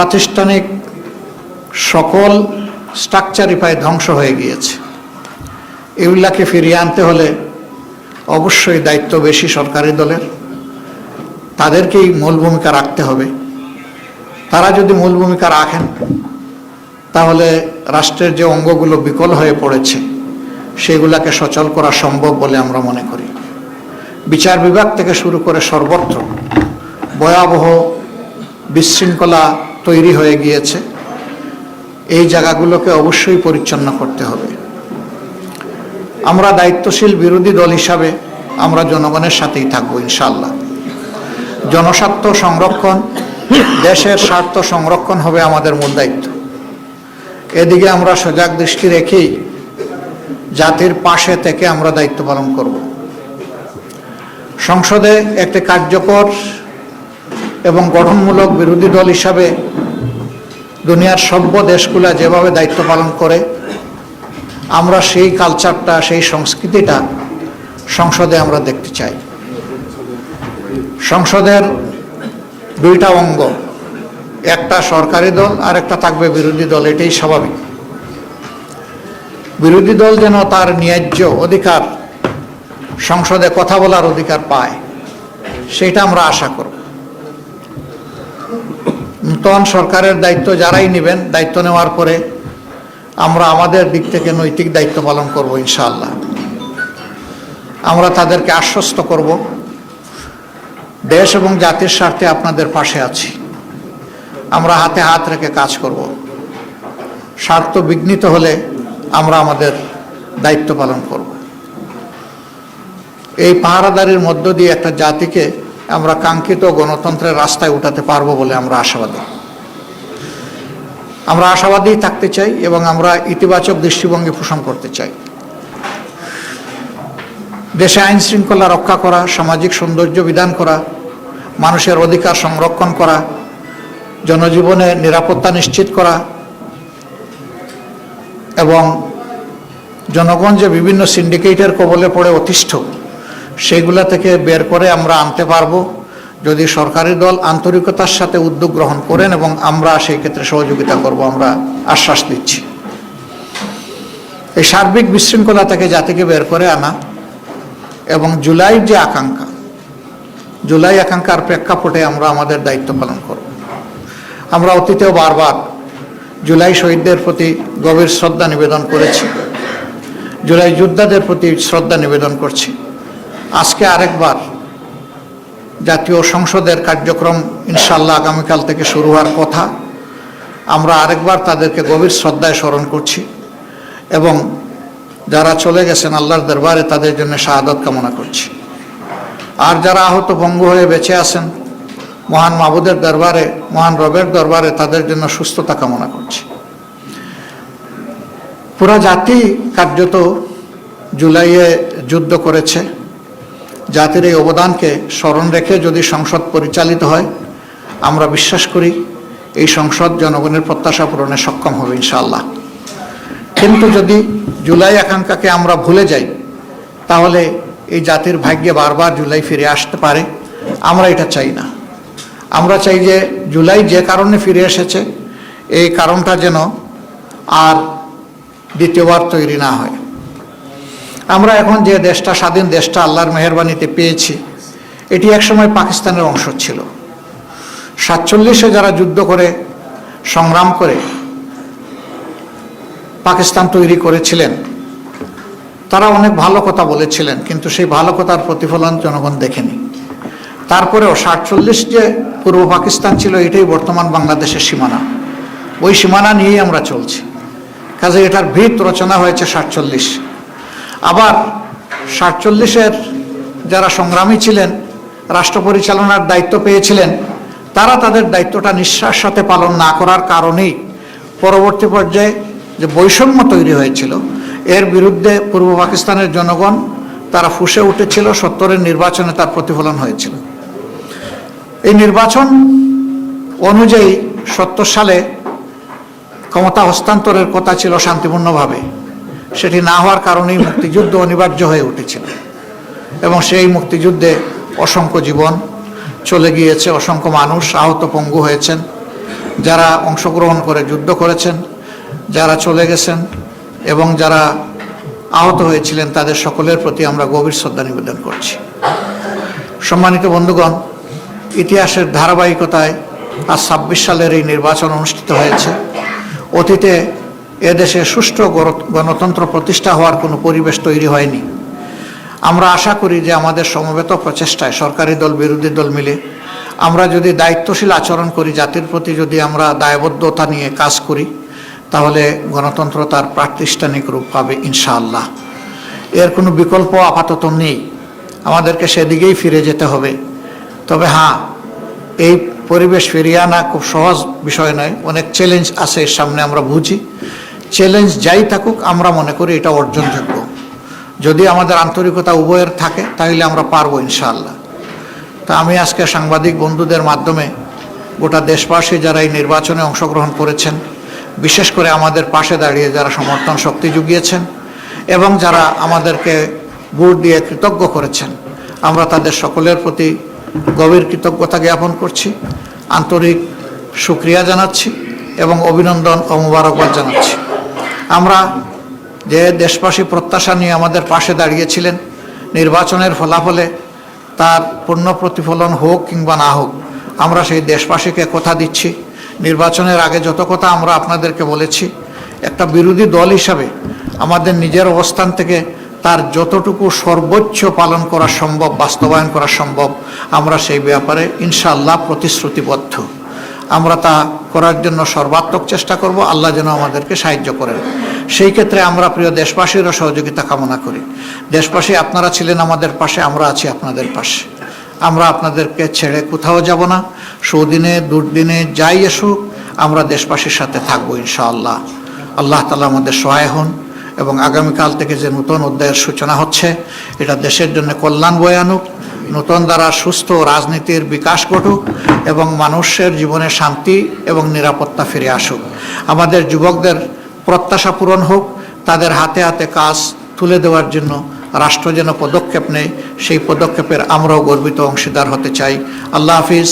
প্রাতিষ্ঠানিক সকল স্ট্রাকচারই প্রায় ধ্বংস হয়ে গিয়েছে। এগুলাকে ফিরিয়ে আনতে হলে অবশ্যই দায়িত্ব বেশি সরকারি দলের, তাদেরকেই মূল ভূমিকা রাখতে হবে। তারা যদি মূল ভূমিকা রাখেন তাহলে রাষ্ট্রের যে অঙ্গগুলো বিকল হয়ে পড়েছে সেগুলাকে সচল করা সম্ভব বলে আমরা মনে করি। বিচার বিভাগ থেকে শুরু করে সর্বত্র ভয়াবহ বিশৃঙ্খলা তৈরি হয়ে গিয়েছে। এই জায়গাগুলোকে অবশ্যই পরিচ্ছন্ন করতে হবে। আমরা দায়িত্বশীল বিরোধী দল হিসাবে আমরা জনগণের সাথেই থাকবো ইনশাআল্লাহ। জনস্বার্থ সংরক্ষণ, দেশের স্বার্থ সংরক্ষণ হবে আমাদের মূল দায়িত্ব। এদিকে আমরা সজাগ দৃষ্টি রেখেই জাতির পাশে থেকে আমরা দায়িত্ব পালন করব। সংসদে একটি কার্যকর এবং গঠনমূলক বিরোধী দল হিসাবে দুনিয়ার সভ্য দেশগুলা যেভাবে দায়িত্ব পালন করে আমরা সেই কালচারটা, সেই সংস্কৃতিটা সংসদে আমরা দেখতে চাই। সংসদের দুইটা অঙ্গ, একটা সরকারি দল আর একটা থাকবে বিরোধী দল, এটাই স্বাভাবিক। বিরোধী দল যেন তার ন্যায্য অধিকার, সংসদে কথা বলার অধিকার পায়, সেটা আমরা আশা করব। নতুন সরকারের দায়িত্ব যারাই নেবেন, দায়িত্ব নেওয়ার পরে আমরা আমাদের দিক থেকে নৈতিক দায়িত্ব পালন করব ইনশাআল্লাহ। আমরা তাদেরকে আশ্বস্ত করব, দেশ এবং জাতির স্বার্থে আপনাদের পাশে আছি। আমরা হাতে হাত রেখে কাজ করব। স্বার্থ বিঘ্নিত হলে আমরা আমাদের দায়িত্ব পালন করব। এই পাহারাদারির মধ্য দিয়ে একটা জাতিকে আমরা কাঙ্ক্ষিত গণতন্ত্রের রাস্তায় উঠাতে পারবো বলে আমরা আশাবাদী। আমরা আশাবাদী থাকতে চাই এবং আমরা ইতিবাচক দৃষ্টিভঙ্গি পোষণ করতে চাই। দেশে আইন শৃঙ্খলা রক্ষা করা, সামাজিক সৌন্দর্য বিধান করা, মানুষের অধিকার সংরক্ষণ করা, জনজীবনে নিরাপত্তা নিশ্চিত করা এবং জনগণ যে বিভিন্ন সিন্ডিকেটের কবলে পড়ে অতিষ্ঠ, সেগুলা থেকে বের করে আমরা আনতে পারবো যদি সরকারি দল আন্তরিকতার সাথে উদ্যোগ গ্রহণ করেন, এবং আমরা সেই ক্ষেত্রে সহযোগিতা করব, আমরা আশ্বাস দিচ্ছি। এই সার্বিক বিশৃঙ্খলা থেকে জাতিকে বের করে আনা এবং জুলাইয়ের যে আকাঙ্ক্ষা, জুলাই আকাঙ্ক্ষার প্রেক্ষাপটে আমরা আমাদের দায়িত্ব পালন করব। আমরা অতীতেও বারবার জুলাই শহীদদের প্রতি গভীর শ্রদ্ধা নিবেদন করেছি, জুলাই যোদ্ধাদের প্রতি শ্রদ্ধা নিবেদন করছি। আজকে আরেকবার জাতীয় সংসদের কার্যক্রম ইনশাআল্লাহ আগামীকাল থেকে শুরু হওয়ার কথা, আমরা আরেকবার তাদেরকে গভীর শ্রদ্ধায় স্মরণ করছি এবং যারা চলে গেছেন আল্লাহর দরবারে তাদের জন্য শাহাদত কামনা করছি। আর যারা আহত পঙ্গু হয়ে বেঁচে আছেন মহান মাবুদের দরবারে, মহান রবের দরবারে তাদের জন্য সুস্থতা কামনা করছি। পুরা জাতি কার্যত জুলাইয়ে যুদ্ধ করেছে। জাতির এই অবদানকে স্মরণ রেখে যদি সংসদ পরিচালিত হয়, আমরা বিশ্বাস করি এই সংসদ জনগণের প্রত্যাশা পূরণে সক্ষম হবে ইনশাআল্লাহ। কিন্তু যদি জুলাই আকাঙ্ক্ষাকে আমরা ভুলে যাই তাহলে এই জাতির ভাগ্যে বারবার জুলাই ফিরে আসতে পারে। আমরা এটা চাই না। আমরা চাই যে জুলাই যে কারণে ফিরে এসেছে এই কারণটা যেন আর দ্বিতীয়বার তৈরি না হয়। আমরা এখন যে দেশটা, স্বাধীন দেশটা আল্লাহর মেহেরবানিতে পেয়েছি, এটি একসময় পাকিস্তানের অংশ ছিল। 47-এ যারা যুদ্ধ করে সংগ্রাম করে পাকিস্তান তৈরি করেছিলেন তারা অনেক ভালো কথা বলেছিলেন, কিন্তু সেই ভালো কথার প্রতিফলন জনগণ দেখেনি। তারপরেও 47 যে পূর্ব পাকিস্তান ছিল এটাই বর্তমান বাংলাদেশের সীমানা। ওই সীমানা নিয়েই আমরা চলছি। কাজে এটার ভিত রচনা হয়েছে 47। আবার 47-এর যারা সংগ্রামী ছিলেন, রাষ্ট্র পরিচালনার দায়িত্ব পেয়েছিলেন, তারা তাদের দায়িত্বটা নিঃশ্বাস সাথে পালন না করার কারণেই পরবর্তী পর্যায়ে যে বৈষম্য তৈরি হয়েছিল এর বিরুদ্ধে পূর্ব পাকিস্তানের জনগণ তারা ফুঁসে উঠেছিল। 70-এর নির্বাচনে তার প্রতিফলন হয়েছিল। এই নির্বাচন অনুযায়ী 70 সালে ক্ষমতা হস্তান্তরের কথা ছিল শান্তিপূর্ণভাবে, সেটি না হওয়ার কারণেই মুক্তিযুদ্ধ অনিবার্য হয়ে উঠেছিল এবং সেই মুক্তিযুদ্ধে অসংখ্য জীবন চলে গিয়েছে, অসংখ্য মানুষ আহত পঙ্গু হয়েছেন, যারা অংশগ্রহণ করে যুদ্ধ করেছেন, যারা চলে গেছেন এবং যারা আহত হয়েছিলেন, তাদের সকলের প্রতি আমরা গভীর শ্রদ্ধা নিবেদন করছি। সম্মানিত বন্ধুগণ, ইতিহাসের ধারাবাহিকতায় আজ ২৬ সালের এই নির্বাচন অনুষ্ঠিত হয়েছে। অতীতে এদেশে সুষ্ঠু গণতন্ত্র প্রতিষ্ঠা হওয়ার কোনো পরিবেশ তৈরি হয়নি। আমরা আশা করি যে আমাদের সমবেত প্রচেষ্টায় সরকারি দল বিরোধী দল মিলে আমরা যদি দায়িত্বশীল আচরণ করি, জাতির প্রতি যদি আমরা দায়বদ্ধতা নিয়ে কাজ করি, তাহলে গণতন্ত্র তার প্রাতিষ্ঠানিক রূপ পাবে ইনশাআল্লাহ। এর কোনো বিকল্প আপাতত নেই, আমাদেরকে সেদিকেই ফিরে যেতে হবে। তবে হ্যাঁ, এই পরিবেশ ফিরিয়ে আনা খুব সহজ বিষয় নয়, অনেক চ্যালেঞ্জ আছে এর সামনে, আমরা বুঝি। চ্যালেঞ্জ যাই থাকুক, আমরা মনে করি এটা অর্জনযোগ্য। যদি আমাদের আন্তরিকতা উভয়ের থাকে তাহলে আমরা পারবো ইনশাআল্লাহ। তা আমি আজকে সাংবাদিক বন্ধুদের মাধ্যমে গোটা দেশবাসী যারা এই নির্বাচনে অংশগ্রহণ করেছেন, বিশেষ করে আমাদের পাশে দাঁড়িয়ে যারা সমর্থন শক্তি জুগিয়েছেন এবং যারা আমাদেরকে ভোট দিয়ে কৃতজ্ঞ করেছেন, আমরা তাদের সকলের প্রতি গভীর কৃতজ্ঞতা জ্ঞাপন করছি, আন্তরিক শুকরিয়া জানাচ্ছি এবং অভিনন্দন ও মোবারকবাদ জানাচ্ছি। আমরা যে দেশবাসী প্রত্যাশা নিয়ে আমাদের পাশে দাঁড়িয়েছিলেন, নির্বাচনের ফলাফলে তার পূর্ণ প্রতিফলন হোক কিংবা না হোক, আমরা সেই দেশবাসীকে কথা দিচ্ছি, নির্বাচনের আগে যত কথা আমরা আপনাদেরকে বলেছি, একটা বিরোধী দল হিসাবে আমাদের নিজের অবস্থান থেকে তার যতটুকু সর্বোচ্চ পালন করা সম্ভব, বাস্তবায়ন করা সম্ভব, আমরা সেই ব্যাপারে ইনশাআল্লাহ প্রতিশ্রুতিবদ্ধ। আমরা তা করার জন্য সর্বাত্মক চেষ্টা করব। আল্লাহ যেন আমাদেরকে সাহায্য করেন। সেই ক্ষেত্রে আমরা প্রিয় দেশবাসীরও সহযোগিতা কামনা করি। দেশবাসী, আপনারা ছিলেন আমাদের পাশে, আমরা আছি আপনাদের পাশে। আমরা আপনাদেরকে ছেড়ে কোথাও যাব না। সুদিনে দুর্দিনে যাই আসুক, আমরা দেশবাসীর সাথে থাকবো ইনশাআল্লাহ। আল্লাহ তাআলা আমাদের সহায় হন এবং আগামীকাল থেকে যে নতুন অধ্যায়ের সূচনা হচ্ছে, এটা দেশের জন্য কল্যাণ বয়ে আনুক, নতুন দ্বারা সুস্থ রাজনীতির বিকাশ ঘটুক এবং মানুষের জীবনে শান্তি এবং নিরাপত্তা ফিরে আসুক। আমাদের যুবকদের প্রত্যাশা পূরণ হোক, তাদের হাতে হাতে কাজ তুলে দেওয়ার জন্য রাষ্ট্র যেন পদক্ষেপ নেয়, সেই পদক্ষেপের আমরাও গর্বিত অংশীদার হতে চাই। আল্লাহ হাফিজ।